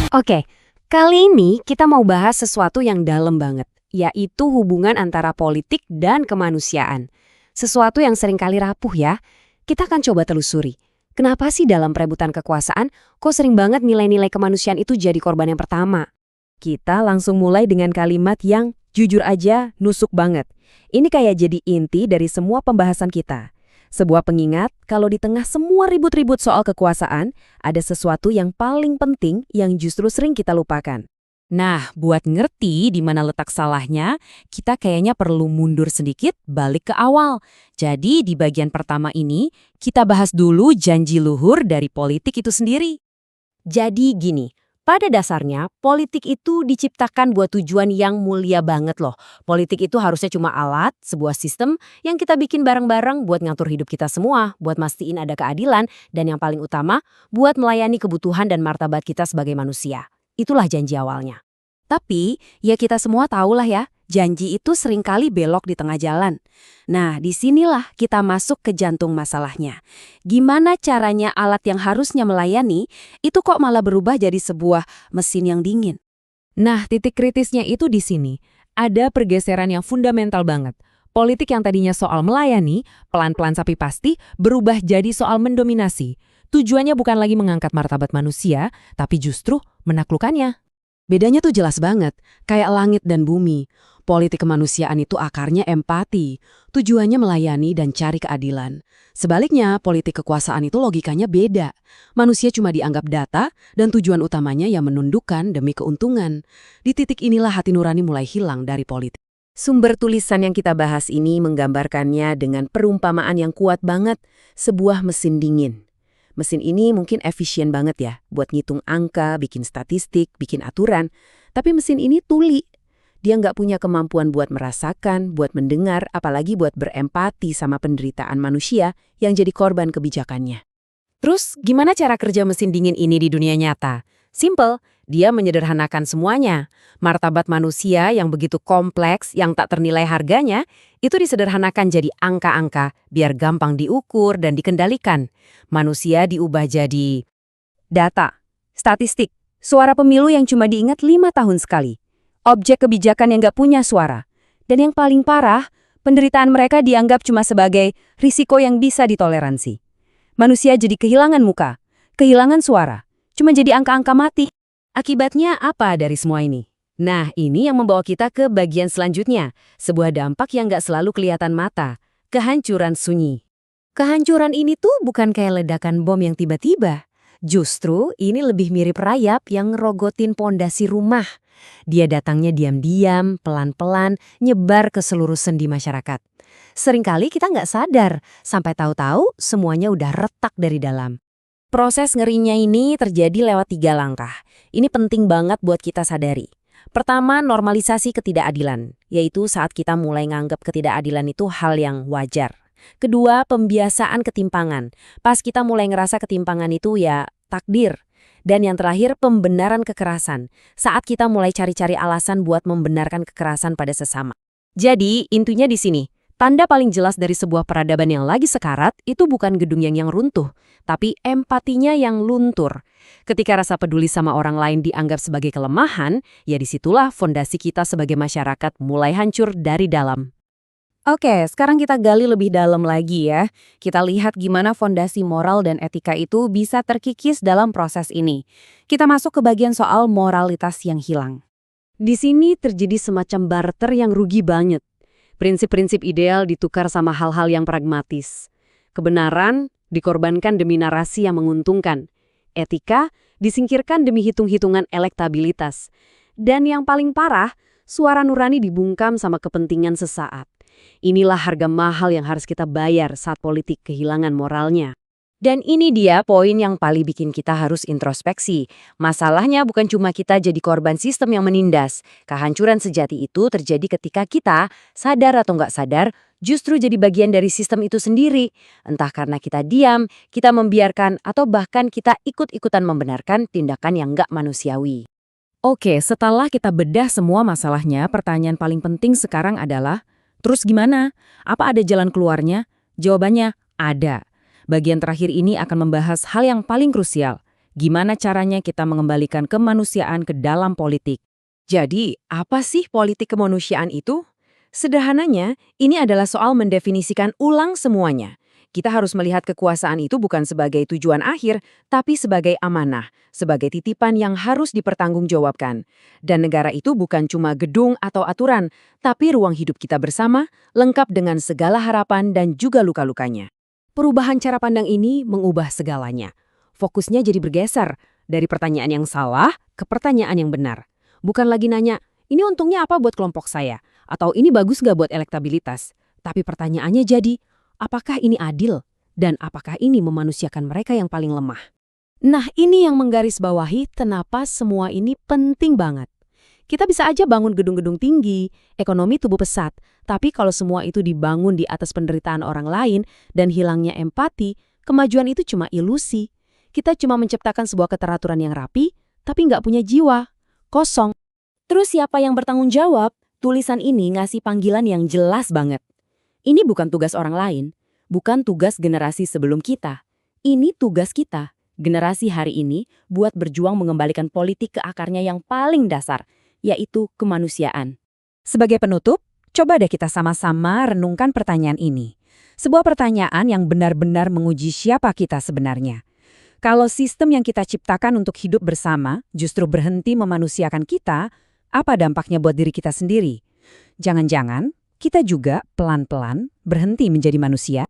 Oke, kali ini kita mau bahas sesuatu yang dalam banget, yaitu hubungan antara politik dan kemanusiaan. Sesuatu yang sering kali rapuh ya. Kita akan coba telusuri. Kenapa sih dalam perebutan kekuasaan, kok sering banget nilai-nilai kemanusiaan itu jadi korban yang pertama? Kita langsung mulai dengan kalimat yang jujur aja nusuk banget. Ini kayak jadi inti dari semua pembahasan kita. Sebuah pengingat kalau di tengah semua ribut-ribut soal kekuasaan, ada sesuatu yang paling penting yang justru sering kita lupakan. Nah, buat ngerti di mana letak salahnya, kita kayaknya perlu mundur sedikit balik ke awal. Jadi di bagian pertama ini, kita bahas dulu janji luhur dari politik itu sendiri. Jadi gini, pada dasarnya politik itu diciptakan buat tujuan yang mulia banget loh. Politik itu harusnya cuma alat, sebuah sistem yang kita bikin bareng-bareng buat ngatur hidup kita semua, buat mastiin ada keadilan, dan yang paling utama, buat melayani kebutuhan dan martabat kita sebagai manusia. Itulah janji awalnya. Tapi, ya kita semua tahulah ya, janji itu seringkali belok di tengah jalan. Nah, disinilah kita masuk ke jantung masalahnya. Gimana caranya alat yang harusnya melayani, itu kok malah berubah jadi sebuah mesin yang dingin? Nah, titik kritisnya itu di sini. Ada pergeseran yang fundamental banget. Politik yang tadinya soal melayani, pelan-pelan tapi pasti, berubah jadi soal mendominasi. Tujuannya bukan lagi mengangkat martabat manusia, tapi justru menaklukkannya. Bedanya tuh jelas banget, kayak langit dan bumi. Politik kemanusiaan itu akarnya empati, tujuannya melayani dan cari keadilan. Sebaliknya, politik kekuasaan itu logikanya beda. Manusia cuma dianggap data dan tujuan utamanya yang menundukkan demi keuntungan. Di titik inilah hati nurani mulai hilang dari politik. Sumber tulisan yang kita bahas ini menggambarkannya dengan perumpamaan yang kuat banget, sebuah mesin dingin. Mesin ini mungkin efisien banget ya, buat ngitung angka, bikin statistik, bikin aturan. Tapi mesin ini tuli. Dia nggak punya kemampuan buat merasakan, buat mendengar, apalagi buat berempati sama penderitaan manusia yang jadi korban kebijakannya. Terus, gimana cara kerja mesin dingin ini di dunia nyata? Simple, dia menyederhanakan semuanya. Martabat manusia yang begitu kompleks, yang tak ternilai harganya, itu disederhanakan jadi angka-angka, biar gampang diukur dan dikendalikan. Manusia diubah jadi data, statistik, suara pemilu yang cuma diingat 5 tahun sekali, objek kebijakan yang nggak punya suara. Dan yang paling parah, penderitaan mereka dianggap cuma sebagai risiko yang bisa ditoleransi. Manusia jadi kehilangan muka, kehilangan suara, cuma jadi angka-angka mati. Akibatnya apa dari semua ini? Nah, ini yang membawa kita ke bagian selanjutnya, sebuah dampak yang nggak selalu kelihatan mata, kehancuran sunyi. Kehancuran ini tuh bukan kayak ledakan bom yang tiba-tiba. Justru ini lebih mirip rayap yang ngerogotin pondasi rumah. Dia datangnya diam-diam, pelan-pelan, nyebar ke seluruh sendi masyarakat. Seringkali kita nggak sadar, sampai tahu-tahu semuanya udah retak dari dalam. Proses ngerinya ini terjadi lewat 3 langkah. Ini penting banget buat kita sadari. Pertama, normalisasi ketidakadilan, yaitu saat kita mulai nganggap ketidakadilan itu hal yang wajar. Kedua, pembiasaan ketimpangan. Pas kita mulai ngerasa ketimpangan itu ya takdir. Dan yang terakhir, pembenaran kekerasan. Saat kita mulai cari-cari alasan buat membenarkan kekerasan pada sesama. Jadi, intinya di sini. Tanda paling jelas dari sebuah peradaban yang lagi sekarat itu bukan gedung yang runtuh, tapi empatinya yang luntur. Ketika rasa peduli sama orang lain dianggap sebagai kelemahan, ya disitulah fondasi kita sebagai masyarakat mulai hancur dari dalam. Oke, sekarang kita gali lebih dalam lagi ya. Kita lihat gimana fondasi moral dan etika itu bisa terkikis dalam proses ini. Kita masuk ke bagian soal moralitas yang hilang. Di sini terjadi semacam barter yang rugi banget. Prinsip-prinsip ideal ditukar sama hal-hal yang pragmatis. Kebenaran dikorbankan demi narasi yang menguntungkan. Etika disingkirkan demi hitung-hitungan elektabilitas. Dan yang paling parah, suara nurani dibungkam sama kepentingan sesaat. Inilah harga mahal yang harus kita bayar saat politik kehilangan moralnya. Dan ini dia poin yang paling bikin kita harus introspeksi. Masalahnya bukan cuma kita jadi korban sistem yang menindas. Kehancuran sejati itu terjadi ketika kita, sadar atau nggak sadar, justru jadi bagian dari sistem itu sendiri. Entah karena kita diam, kita membiarkan, atau bahkan kita ikut-ikutan membenarkan tindakan yang nggak manusiawi. Oke, setelah kita bedah semua masalahnya, pertanyaan paling penting sekarang adalah, terus gimana? Apa ada jalan keluarnya? Jawabannya, ada. Bagian terakhir ini akan membahas hal yang paling krusial. Gimana caranya kita mengembalikan kemanusiaan ke dalam politik? Jadi, apa sih politik kemanusiaan itu? Sederhananya, ini adalah soal mendefinisikan ulang semuanya. Kita harus melihat kekuasaan itu bukan sebagai tujuan akhir, tapi sebagai amanah, sebagai titipan yang harus dipertanggungjawabkan. Dan negara itu bukan cuma gedung atau aturan, tapi ruang hidup kita bersama, lengkap dengan segala harapan dan juga luka-lukanya. Perubahan cara pandang ini mengubah segalanya. Fokusnya jadi bergeser dari pertanyaan yang salah ke pertanyaan yang benar. Bukan lagi nanya, ini untungnya apa buat kelompok saya? Atau ini bagus nggak buat elektabilitas? Tapi pertanyaannya jadi, apakah ini adil? Dan apakah ini memanusiakan mereka yang paling lemah? Nah, ini yang menggarisbawahi kenapa semua ini penting banget. Kita bisa aja bangun gedung-gedung tinggi, ekonomi tumbuh pesat, tapi kalau semua itu dibangun di atas penderitaan orang lain dan hilangnya empati, kemajuan itu cuma ilusi. Kita cuma menciptakan sebuah keteraturan yang rapi, tapi nggak punya jiwa. Kosong. Terus siapa yang bertanggung jawab? Tulisan ini ngasih panggilan yang jelas banget. Ini bukan tugas orang lain, bukan tugas generasi sebelum kita. Ini tugas kita, generasi hari ini, buat berjuang mengembalikan politik ke akarnya yang paling dasar, yaitu kemanusiaan. Sebagai penutup, coba deh kita sama-sama renungkan pertanyaan ini. Sebuah pertanyaan yang benar-benar menguji siapa kita sebenarnya. Kalau sistem yang kita ciptakan untuk hidup bersama justru berhenti memanusiakan kita, apa dampaknya buat diri kita sendiri? Jangan-jangan kita juga pelan-pelan berhenti menjadi manusia?